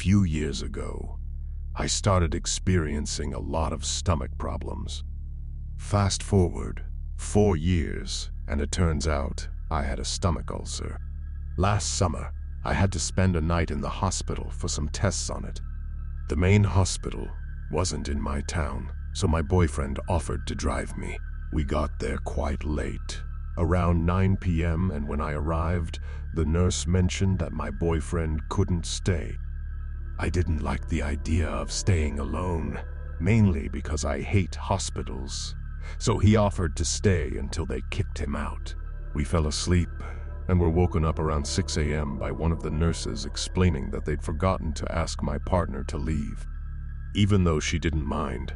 few years ago, I started experiencing a lot of stomach problems. Fast forward 4 years, and it turns out I had a stomach ulcer. Last summer, I had to spend a night in the hospital for some tests on it. The main hospital wasn't in my town, so my boyfriend offered to drive me. We got there quite late, around 9 p.m., and when I arrived, the nurse mentioned that my boyfriend couldn't stay. I didn't like the idea of staying alone, mainly because I hate hospitals, so he offered to stay until they kicked him out. We fell asleep and were woken up around 6 a.m. by one of the nurses explaining that they'd forgotten to ask my partner to leave. Even though she didn't mind,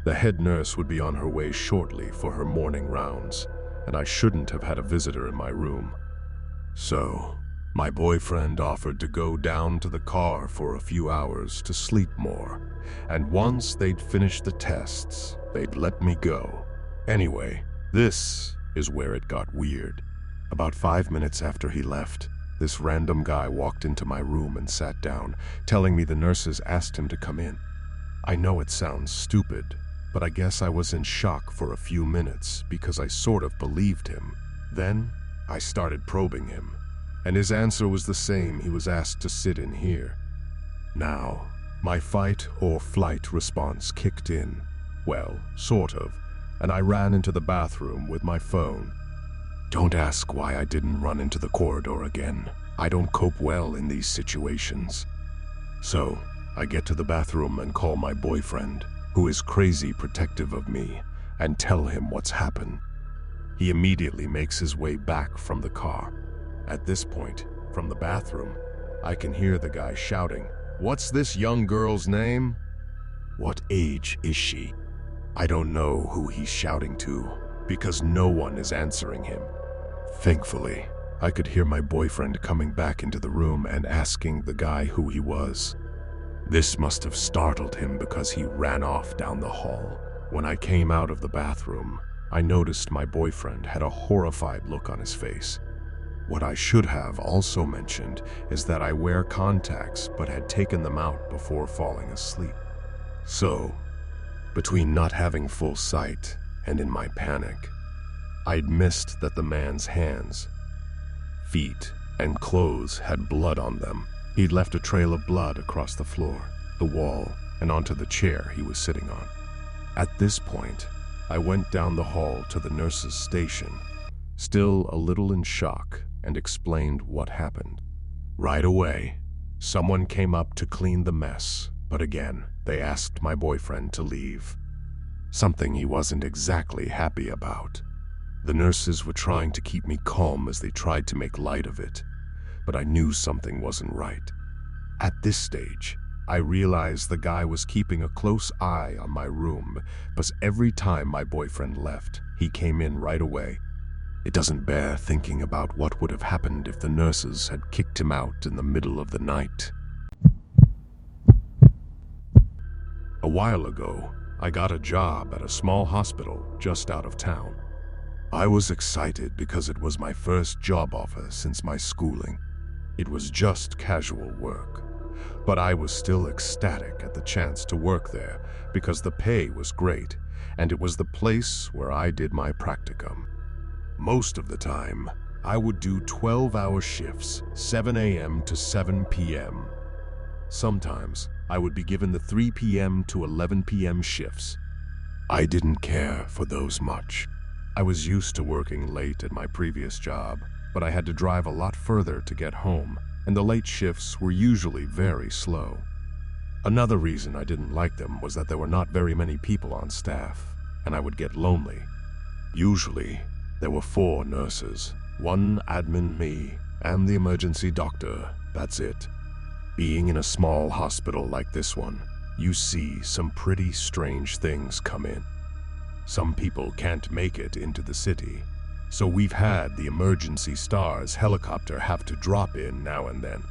the head nurse would be on her way shortly for her morning rounds, and I shouldn't have had a visitor in my room. So, my boyfriend offered to go down to the car for a few hours to sleep more, and once they'd finished the tests, they'd let me go. Anyway, this is where it got weird. About 5 minutes after he left, this random guy walked into my room and sat down, telling me the nurses asked him to come in. I know it sounds stupid, but I guess I was in shock for a few minutes because I sort of believed him. Then, I started probing him, and his answer was the same. He was asked to sit in here. Now, my fight or flight response kicked in. Well, sort of, and I ran into the bathroom with my phone. Don't ask why I didn't run into the corridor again. I don't cope well in these situations. So, I get to the bathroom and call my boyfriend, who is crazy protective of me, and tell him what's happened. He immediately makes his way back from the car. At this point, from the bathroom, I can hear the guy shouting, "What's this young girl's name? What age is she?" I don't know who he's shouting to, because no one is answering him. Thankfully, I could hear my boyfriend coming back into the room and asking the guy who he was. This must have startled him because he ran off down the hall. When I came out of the bathroom, I noticed my boyfriend had a horrified look on his face. What I should have also mentioned is that I wear contacts but had taken them out before falling asleep. So, between not having full sight and in my panic, I'd missed that the man's hands, feet, and clothes had blood on them. He'd left a trail of blood across the floor, the wall, and onto the chair he was sitting on. At this point, I went down the hall to the nurse's station, still a little in shock, and explained what happened. Right away, someone came up to clean the mess, but again, they asked my boyfriend to leave. Something he wasn't exactly happy about. The nurses were trying to keep me calm as they tried to make light of it, but I knew something wasn't right. At this stage, I realized the guy was keeping a close eye on my room, because every time my boyfriend left, he came in right away. It doesn't bear thinking about what would have happened if the nurses had kicked him out in the middle of the night. A while ago, I got a job at a small hospital just out of town. I was excited because it was my first job offer since my schooling. It was just casual work, but I was still ecstatic at the chance to work there because the pay was great and it was the place where I did my practicum. Most of the time, I would do 12-hour shifts, 7 a.m. to 7 p.m. Sometimes, I would be given the 3 p.m. to 11 p.m. shifts. I didn't care for those much. I was used to working late at my previous job, but I had to drive a lot further to get home, and the late shifts were usually very slow. Another reason I didn't like them was that there were not very many people on staff, and I would get lonely. Usually, there were 4 nurses, 1 admin, me, and the emergency doctor. That's it. Being in a small hospital like this one, you see some pretty strange things come in. Some people can't make it into the city, so we've had the emergency stars helicopter have to drop in now and then.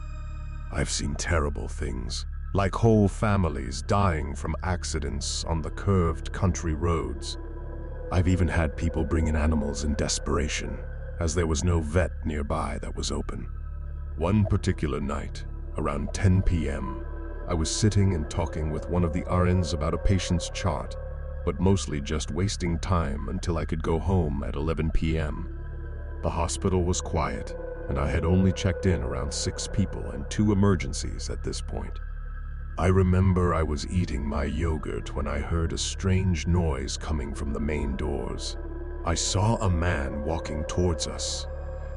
I've seen terrible things, like whole families dying from accidents on the curved country roads. I've even had people bring in animals in desperation, as there was no vet nearby that was open. One particular night, around 10 p.m., I was sitting and talking with one of the RNs about a patient's chart, but mostly just wasting time until I could go home at 11 p.m. The hospital was quiet, and I had only checked in around 6 people and 2 emergencies at this point. I remember I was eating my yogurt when I heard a strange noise coming from the main doors. I saw a man walking towards us.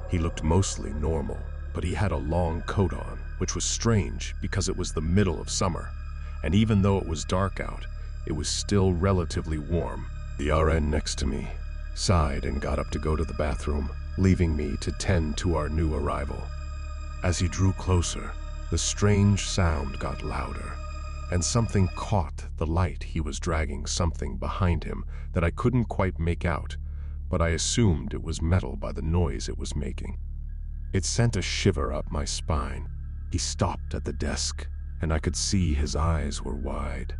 He looked mostly normal, but he had a long coat on, which was strange because it was the middle of summer, and even though it was dark out, it was still relatively warm. The RN next to me sighed and got up to go to the bathroom, leaving me to tend to our new arrival. As he drew closer, the strange sound got louder, and something caught the light. He was dragging something behind him that I couldn't quite make out, but I assumed it was metal by the noise it was making. It sent a shiver up my spine. He stopped at the desk, and I could see his eyes were wide,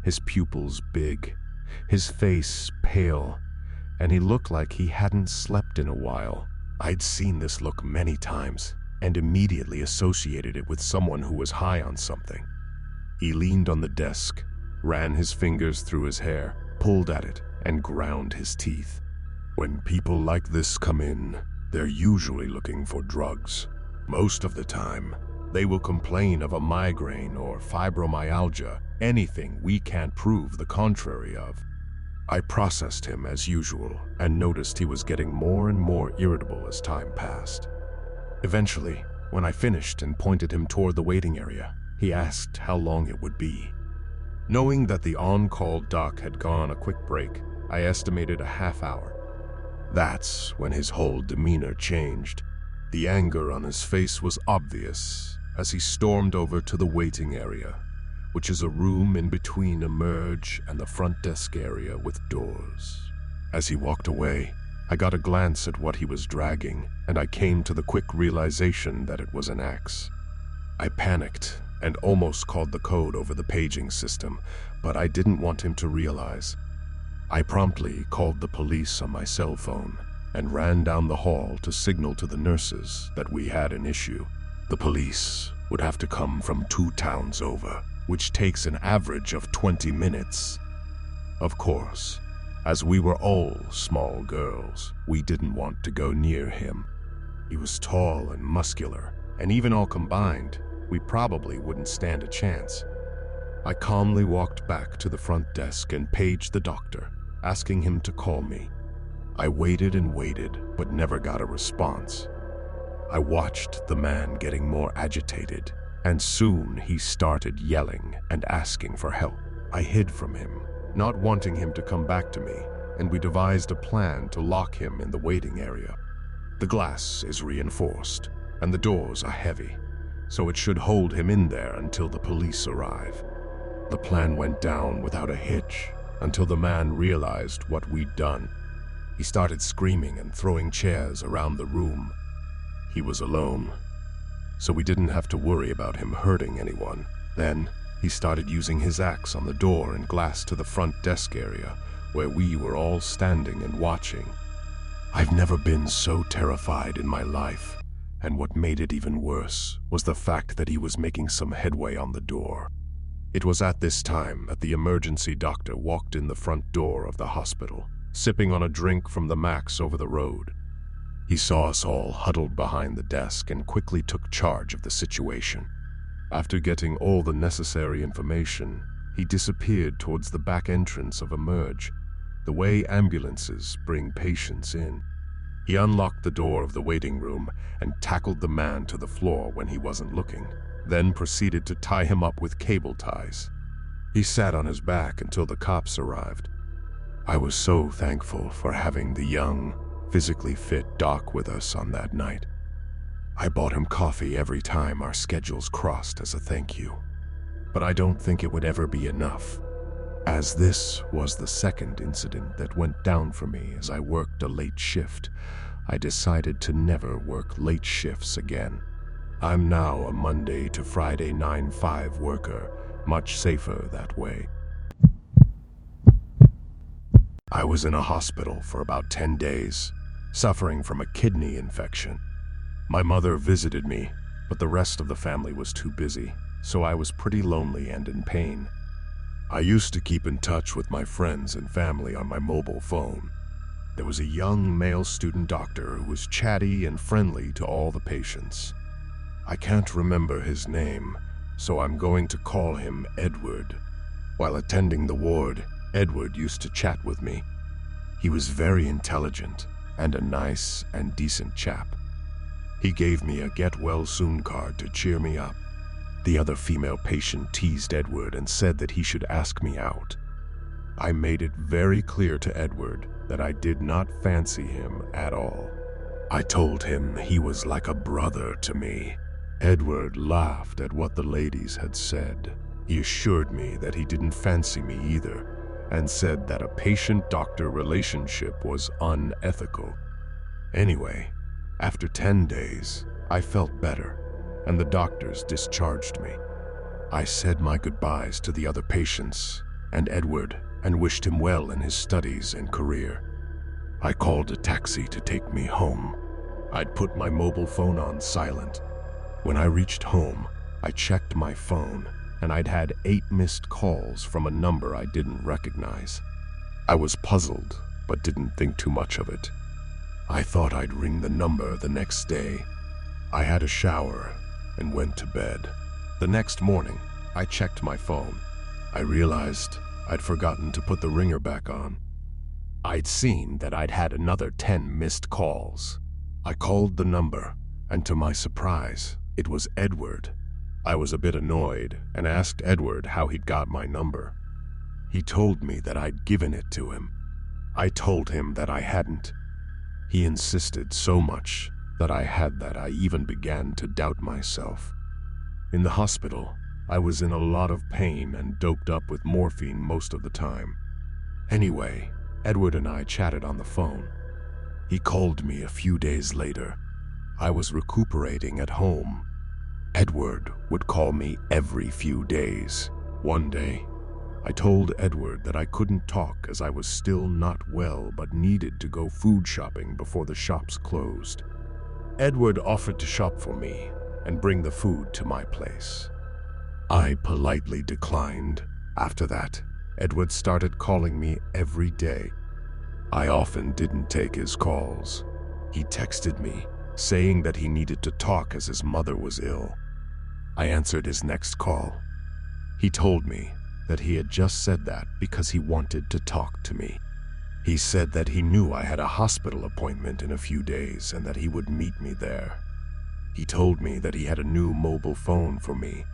his pupils big, his face pale, and he looked like he hadn't slept in a while. I'd seen this look many times, and immediately associated it with someone who was high on something. He leaned on the desk, ran his fingers through his hair, pulled at it, and ground his teeth. When people like this come in, they're usually looking for drugs. Most of the time, they will complain of a migraine or fibromyalgia, anything we can't prove the contrary of. I processed him as usual and noticed he was getting more and more irritable as time passed. Eventually, when I finished and pointed him toward the waiting area, he asked how long it would be. Knowing that the on-call doc had gone on a quick break, I estimated a half hour. That's when his whole demeanor changed. The anger on his face was obvious as he stormed over to the waiting area, which is a room in between Emerge and the front desk area with doors. As he walked away, I got a glance at what he was dragging, and I came to the quick realization that it was an axe. I panicked and almost called the code over the paging system, but I didn't want him to realize. I promptly called the police on my cell phone and ran down the hall to signal to the nurses that we had an issue. The police would have to come from 2 towns over, which takes an average of 20 minutes. Of course, as we were all small girls, we didn't want to go near him. He was tall and muscular, and even all combined, we probably wouldn't stand a chance. I calmly walked back to the front desk and paged the doctor, asking him to call me. I waited and waited, but never got a response. I watched the man getting more agitated, and soon he started yelling and asking for help. I hid from him, not wanting him to come back to me, and we devised a plan to lock him in the waiting area. The glass is reinforced, and the doors are heavy, so it should hold him in there until the police arrive. The plan went down without a hitch until the man realized what we'd done. He started screaming and throwing chairs around the room. He was alone, so we didn't have to worry about him hurting anyone. Then he started using his axe on the door and glass to the front desk area, where we were all standing and watching. I've never been so terrified in my life, and what made it even worse was the fact that he was making some headway on the door. It was at this time that the emergency doctor walked in the front door of the hospital, sipping on a drink from the Max over the road. He saw us all huddled behind the desk and quickly took charge of the situation. After getting all the necessary information, he disappeared towards the back entrance of Emerge, the way ambulances bring patients in. He unlocked the door of the waiting room and tackled the man to the floor when he wasn't looking, then proceeded to tie him up with cable ties. He sat on his back until the cops arrived. I was so thankful for having the young, physically fit doc with us on that night. I bought him coffee every time our schedules crossed as a thank you. But I don't think it would ever be enough, as this was the second incident that went down for me as I worked a late shift. I decided to never work late shifts again. I'm now a Monday to Friday 9-5 worker, much safer that way. I was in a hospital for about 10 days, suffering from a kidney infection. My mother visited me, but the rest of the family was too busy. so I was pretty lonely and in pain. I used to keep in touch with my friends and family on my mobile phone. There was a young male student doctor who was chatty and friendly to all the patients. I can't remember his name, so I'm going to call him Edward. While attending the ward, Edward used to chat with me. He was very intelligent and a nice and decent chap. He gave me a get-well-soon card to cheer me up. The other female patient teased Edward and said that he should ask me out. I made it very clear to Edward that I did not fancy him at all. I told him he was like a brother to me. Edward laughed at what the ladies had said. He assured me that he didn't fancy me either, and said that a patient-doctor relationship was unethical. Anyway, after 10 days, I felt better, and the doctors discharged me. I said my goodbyes to the other patients and Edward and wished him well in his studies and career. I called a taxi to take me home. I'd put my mobile phone on silent. When I reached home, I checked my phone, and I'd had 8 missed calls from a number I didn't recognize. I was puzzled, but didn't think too much of it. I thought I'd ring the number the next day. I had a shower and went to bed. The next morning, I checked my phone. I realized I'd forgotten to put the ringer back on. I'd seen that I'd had another 10 missed calls. I called the number, and to my surprise, it was Edward. I was a bit annoyed and asked Edward how he'd got my number. He told me that I'd given it to him. I told him that I hadn't. He insisted so much that I even began to doubt myself. In the hospital, I was in a lot of pain and doped up with morphine most of the time. Anyway, Edward and I chatted on the phone. He called me a few days later. I was recuperating at home. Edward would call me every few days. One day, I told Edward that I couldn't talk as I was still not well but needed to go food shopping before the shops closed. Edward offered to shop for me and bring the food to my place. I politely declined. After that, Edward started calling me every day. I often didn't take his calls. He texted me, saying that he needed to talk as his mother was ill. I answered his next call. He told me that he had just said that because he wanted to talk to me. He said that he knew I had a hospital appointment in a few days and that he would meet me there. He told me that he had a new mobile phone for me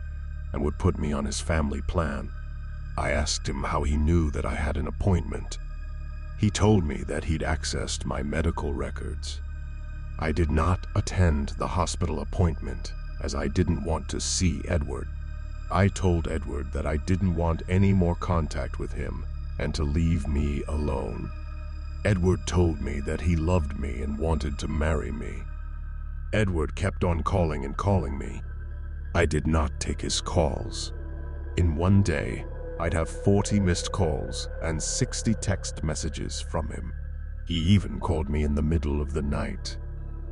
and would put me on his family plan. I asked him how he knew that I had an appointment. He told me that he'd accessed my medical records. I did not attend the hospital appointment as I didn't want to see Edward. I told Edward that I didn't want any more contact with him and to leave me alone. Edward told me that he loved me and wanted to marry me. Edward kept on calling and calling me. I did not take his calls. In one day, I'd have 40 missed calls and 60 text messages from him. He even called me in the middle of the night.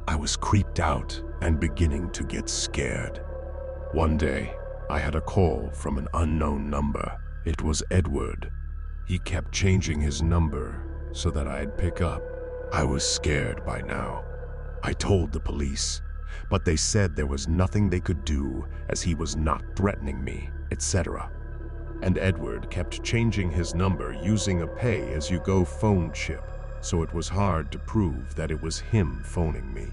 I was creeped out and beginning to get scared. One day, I had a call from an unknown number. It was Edward. He kept changing his number so that I'd pick up. I was scared by now. I told the police, but they said there was nothing they could do as he was not threatening me, etc. And Edward kept changing his number using a pay-as-you-go phone chip, so it was hard to prove that it was him phoning me.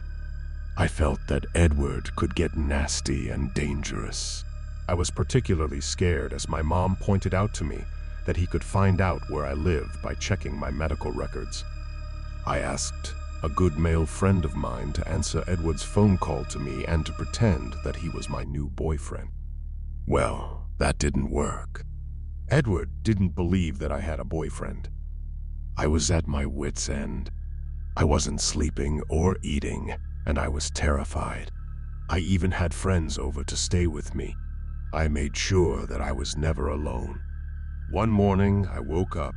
I felt that Edward could get nasty and dangerous. I was particularly scared as my mom pointed out to me that he could find out where I lived by checking my medical records. I asked a good male friend of mine to answer Edward's phone call to me and to pretend that he was my new boyfriend. Well, that didn't work. Edward didn't believe that I had a boyfriend. I was at my wit's end. I wasn't sleeping or eating, and I was terrified. I even had friends over to stay with me. I made sure that I was never alone. One morning, I woke up,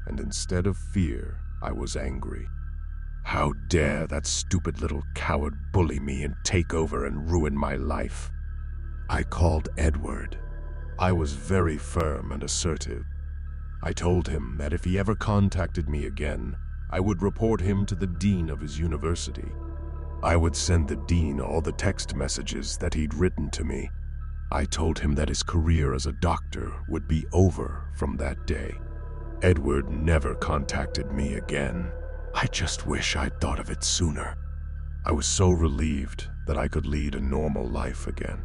and instead of fear, I was angry. How dare that stupid little coward bully me and take over and ruin my life? I called Edward. I was very firm and assertive. I told him that if he ever contacted me again, I would report him to the dean of his university. I would send the dean all the text messages that he'd written to me. I told him that his career as a doctor would be over from that day. Edward never contacted me again. I just wish I'd thought of it sooner. I was so relieved that I could lead a normal life again.